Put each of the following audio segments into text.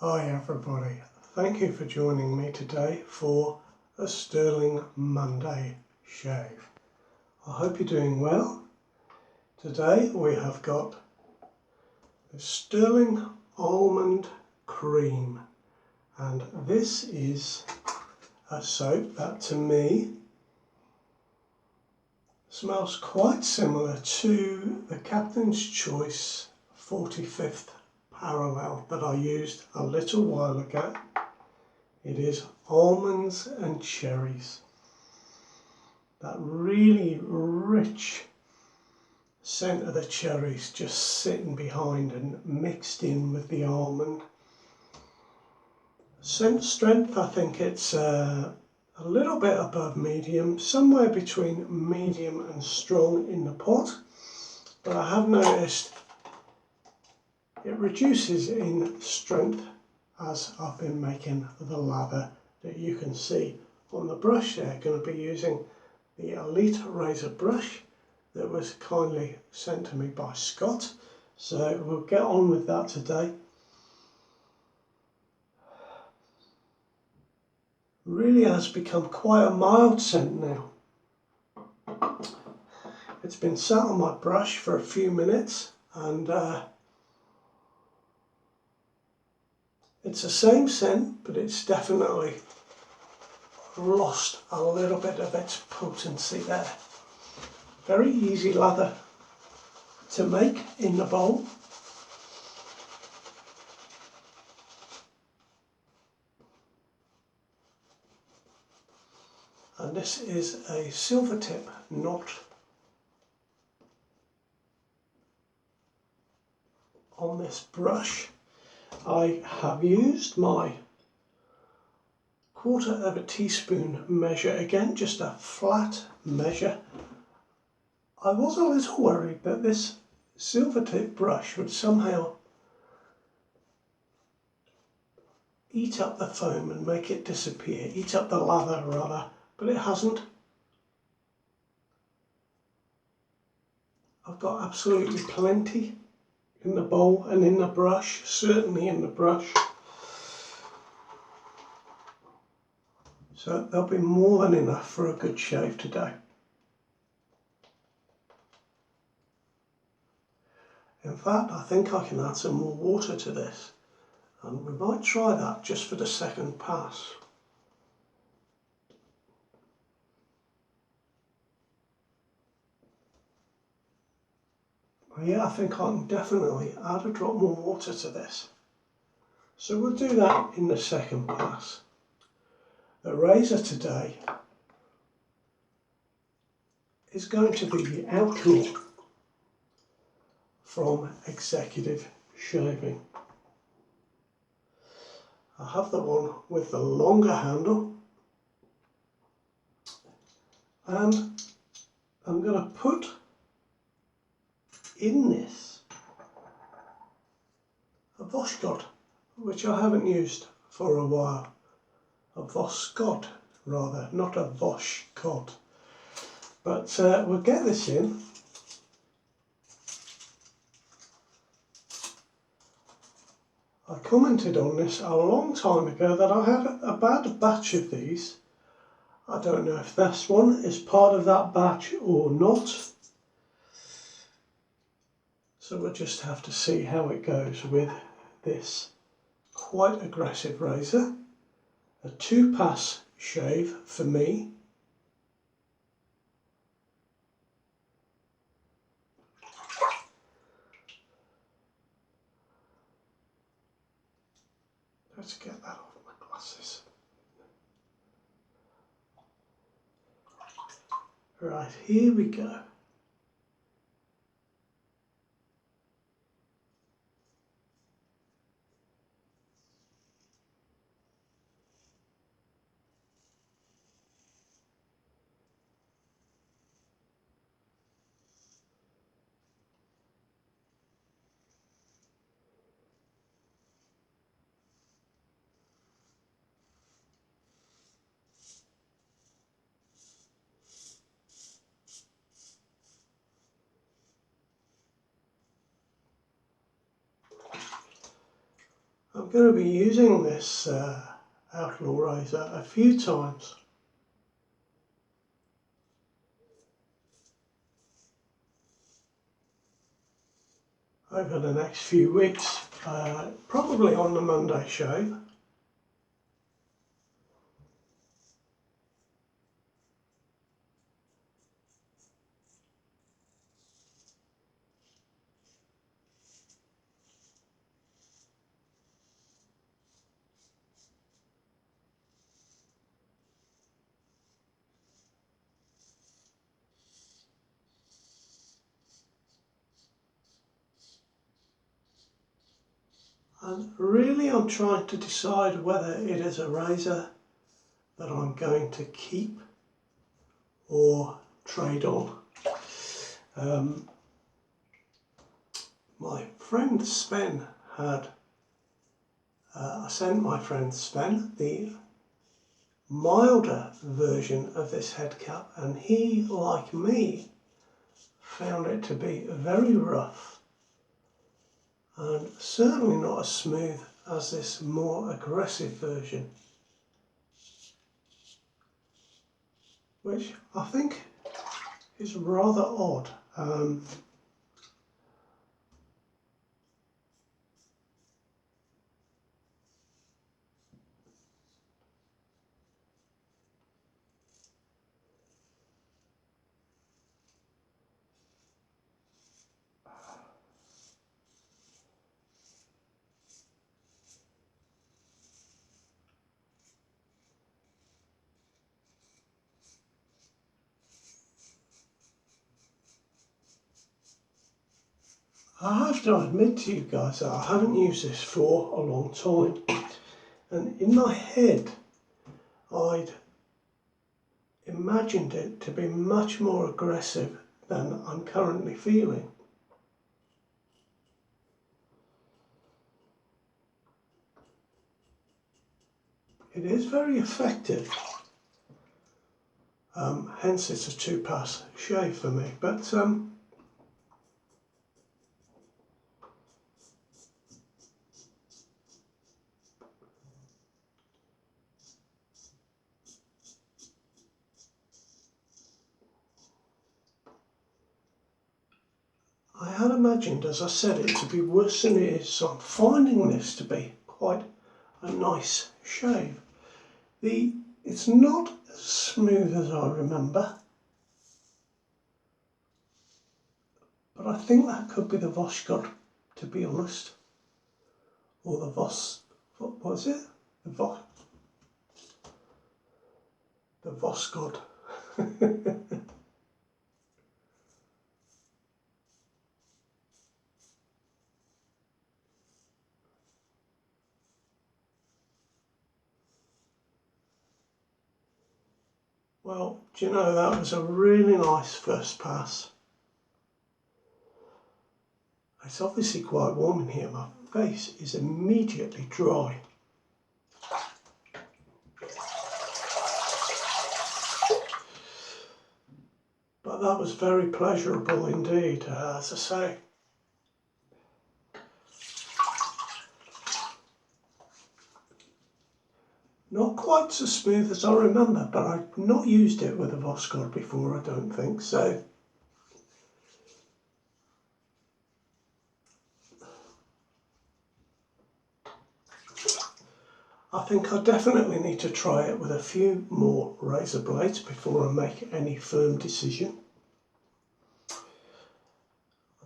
Hi everybody, thank you for joining me today for a Stirling Monday shave. I hope you're doing well. Today we have got the Stirling Almond Creme, and this is a soap that to me smells quite similar to the Captain's Choice 45th Parallel that I used a little while ago. It is almonds and cherries. That really rich scent of the cherries just sitting behind and mixed in with the almond. Scent strength, I think it's a little bit above medium, somewhere between medium and strong in the pot, but I have noticed it reduces in strength as I've been making the lather that you can see on the brush there. Going to be using the Elite razor brush that was kindly sent to me by Scott, so we'll get on with that today. Really has become quite a mild scent now. It's been sat on my brush for a few minutes and it's the same scent, but it's definitely lost a little bit of its potency there. Very easy lather to make in the bowl. And this is a silver tip knot on this brush. I have used my 1/4 teaspoon measure, again just a flat measure. I was a little worried that this silver tip brush would somehow eat up the foam and make it disappear, eat up the lather rather, but it hasn't. I've got absolutely plenty in the bowl and in the brush, certainly in the brush. So there'll be more than enough for a good shave today. In fact, I think I can add some more water to this, and we might try that just for the second pass. Yeah, I think I can definitely add a drop more water to this. So we'll do that in the second pass. The razor today is going to be the Outlaw from Executive Shaving. I have the one with the longer handle, and I'm going to put in this a Voscott, which I haven't used for a while. A Voscott rather, not a Voscott. But we'll get this in. I commented on this a long time ago that I had a bad batch of these. I don't know if this one is part of that batch or not. So we'll just have to see how it goes with this quite aggressive razor. A 2-pass shave for me. Let's get that off my glasses. Right, here we go. I'm going to be using this Outlaw razor a few times. Over the next few weeks, probably on the Monday shave. And really I'm trying to decide whether it is a razor that I'm going to keep or trade on. My friend Sven had, I sent my friend Sven the milder version of this head cap, and he, like me, found it to be very rough and certainly not as smooth as this more aggressive version, which I think is rather odd. I have to admit to you guys that I haven't used this for a long time, and in my head I'd imagined it to be much more aggressive than I'm currently feeling. It is very effective, hence it's a 2-pass shave for me, but I had imagined, as I said, it to be worse than it is, so I'm finding this to be quite a nice shave. It's not as smooth as I remember, but I think that could be the Voskhod, to be honest, or the what was it? The Voskhod. Well, do you know, that was a really nice first pass. It's obviously quite warm in here. My face is immediately dry. But that was very pleasurable indeed, as I say. Not quite so smooth as I remember, but I've not used it with a Voskhod before, I don't think, so I think I definitely need to try it with a few more razor blades before I make any firm decision.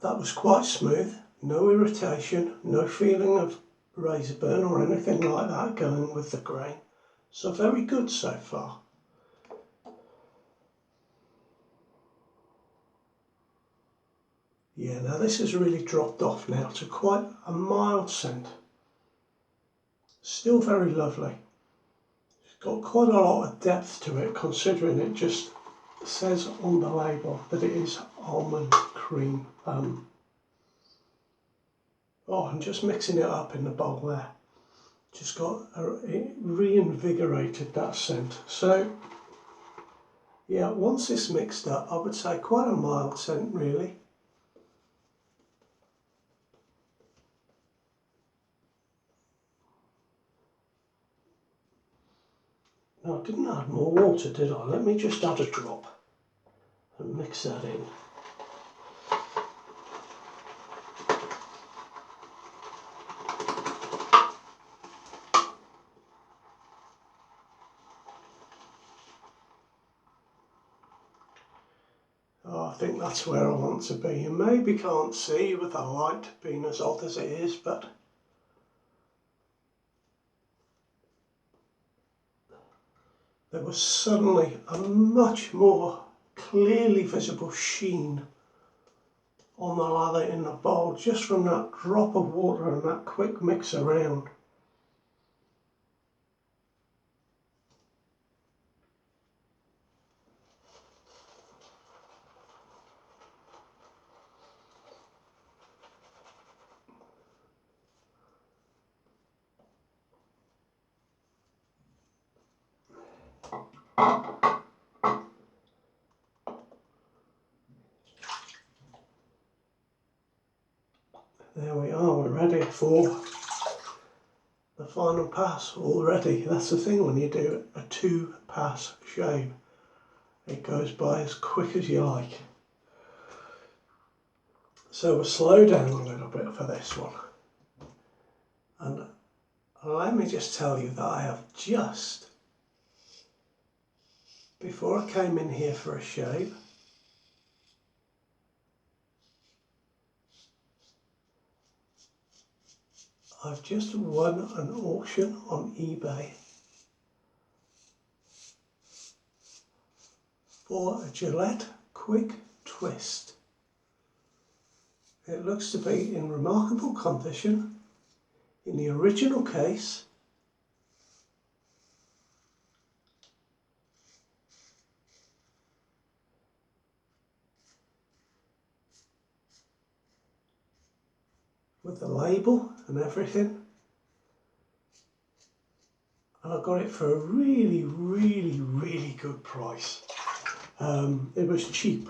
That was quite smooth, no irritation, no feeling of razor burn or anything like that going with the grain. So very good so far. Yeah, now this has really dropped off now to quite a mild scent. Still very lovely. It's got quite a lot of depth to it, considering it just says on the label that it is almond cream. Oh, I'm just mixing it up in the bowl there. Just got reinvigorated that scent. So yeah, once it's mixed up, I would say quite a mild scent really. Now I didn't add more water, did I? Let me just add a drop and mix that in. Oh, I think that's where I want to be. You maybe can't see with the light being as hot as it is, but there was suddenly a much more clearly visible sheen on the lather in the bowl just from that drop of water and that quick mix around. There we are, we're ready for the final pass already. That's the thing when you do a 2-pass shave. It goes by as quick as you like. So we'll slow down a little bit for this one. And let me just tell you that I have just, before I came in here for a shave, I've just won an auction on eBay for a Gillette Quick Twist. It looks to be in remarkable condition, in the original case, with the label and everything, and I got it for a really, really, really good price. It was cheap,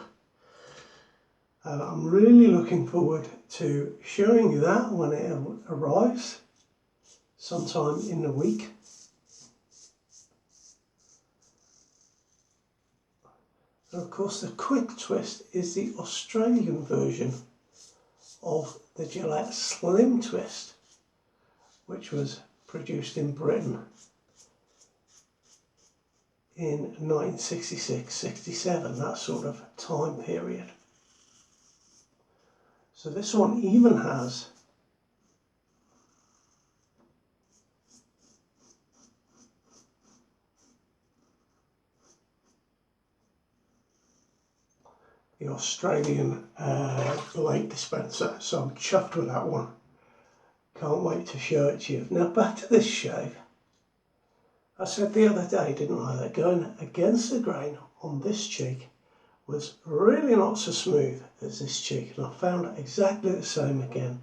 and I'm really looking forward to showing you that when it arrives sometime in the week. And of course the Quick Twist is the Australian version of the Gillette Slim Twist, which was produced in Britain in 1966-67, that sort of time period. So this one even has the Australian blade dispenser, so I'm chuffed with that one. Can't wait to show it to you. Now back to this shave. I said the other day, didn't I, that going against the grain on this cheek was really not so smooth as this cheek, and I found exactly the same again,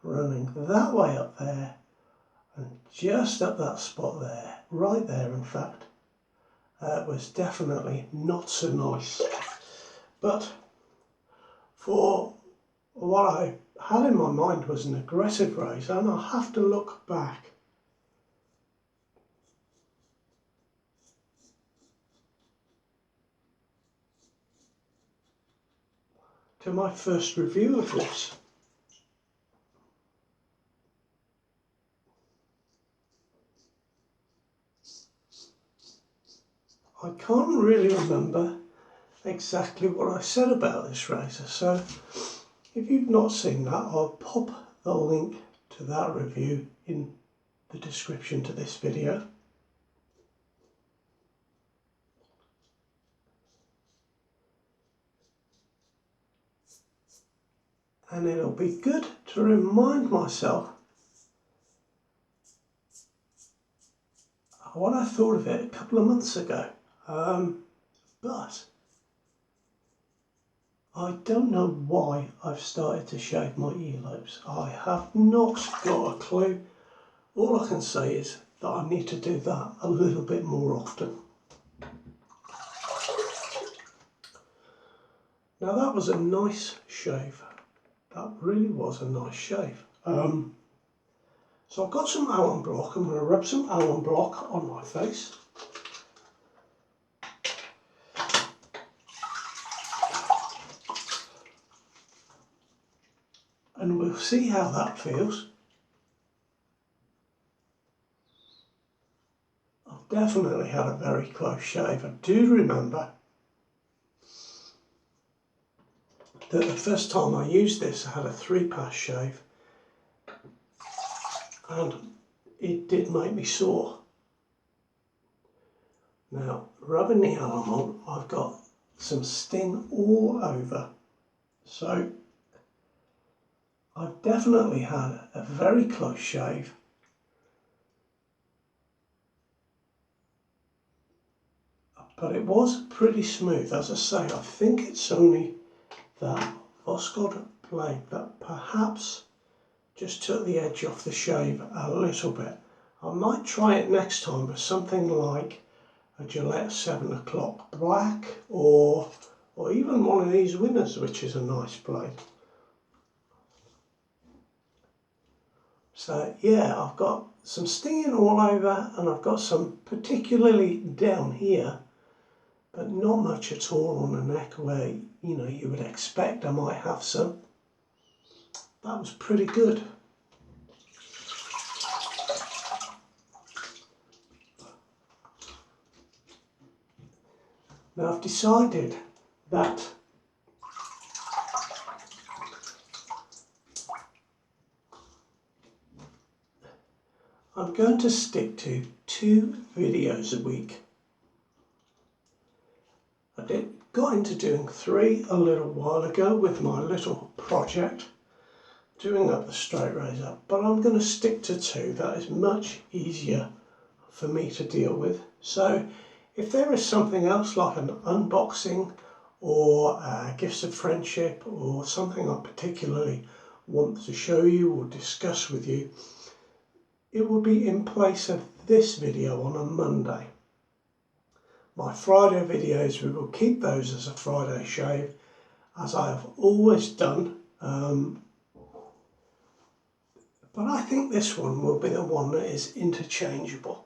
running that way up there and just up that spot there, right there in fact. Was definitely not so nice. But for what I had in my mind was an aggressive razor, and I have to look back to my first review of this. I can't really remember exactly what I said about this razor, so if you've not seen that, I'll pop the link to that review in the description to this video. And it'll be good to remind myself what I thought of it a couple of months ago. But I don't know why I've started to shave my earlobes. I have not got a clue. All I can say is that I need to do that a little bit more often. Now that was a nice shave. That really was a nice shave. So I've got some almond block. I'm going to rub some almond block on my face. see how that feels. I've definitely had a very close shave. I do remember that the first time I used this, I had a 3-pass shave, and it did make me sore. Now, rubbing the alum on, I've got some sting all over, so I've definitely had a very close shave. But it was pretty smooth. As I say, I think it's only that Voskhod blade that perhaps just took the edge off the shave a little bit. I might try it next time with something like a Gillette 7 o'clock black, or even one of these Winners, which is a nice blade. So yeah, I've got some stinging all over, and I've got some particularly down here, but not much at all on the neck where, you know, you would expect I might have some. That was pretty good. Now I've decided that I'm going to stick to 2 videos a week. I got into doing 3 a little while ago with my little project, doing up the straight razor, but I'm going to stick to 2. That is much easier for me to deal with. So if there is something else like an unboxing or gifts of friendship or something I particularly want to show you or discuss with you, it will be in place of this video on a Monday. My Friday videos, we will keep those as a Friday shave, as I have always done. But I think this one will be the one that is interchangeable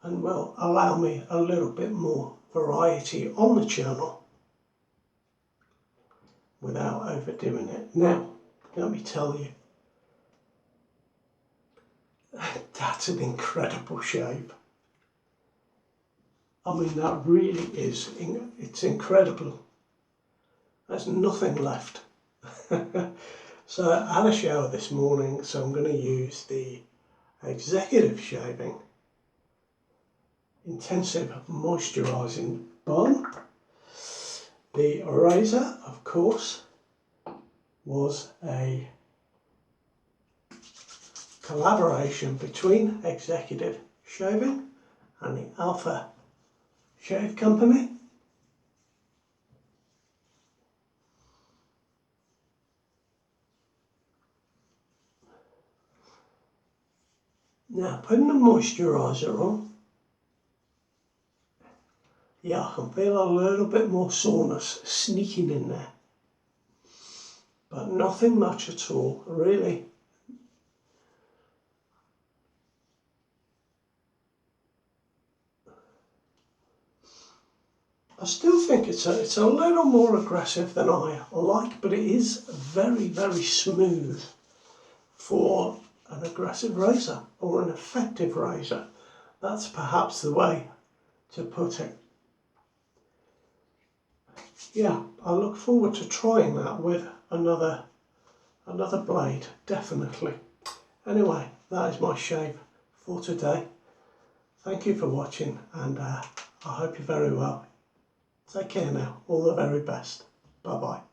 and will allow me a little bit more variety on the channel without overdoing it. Now, let me tell you, that's an incredible shave. I mean, that really is, it's incredible. There's nothing left. So I had a shower this morning, so I'm going to use the Executive Shaving Intensive Moisturising Balm. The razor, of course, was a collaboration between Executive Shaving and the Alpha Shave Company. Now, putting the moisturiser on, yeah, I can feel a little bit more soreness sneaking in there, but nothing much at all, really. I still think it's a little more aggressive than I like, but it is very, very smooth for an aggressive razor or an effective razor. That's perhaps the way to put it. Yeah, I look forward to trying that with another blade, definitely. Anyway, that is my shave for today. Thank you for watching, and I hope you're very well. Take care now. All the very best. Bye bye.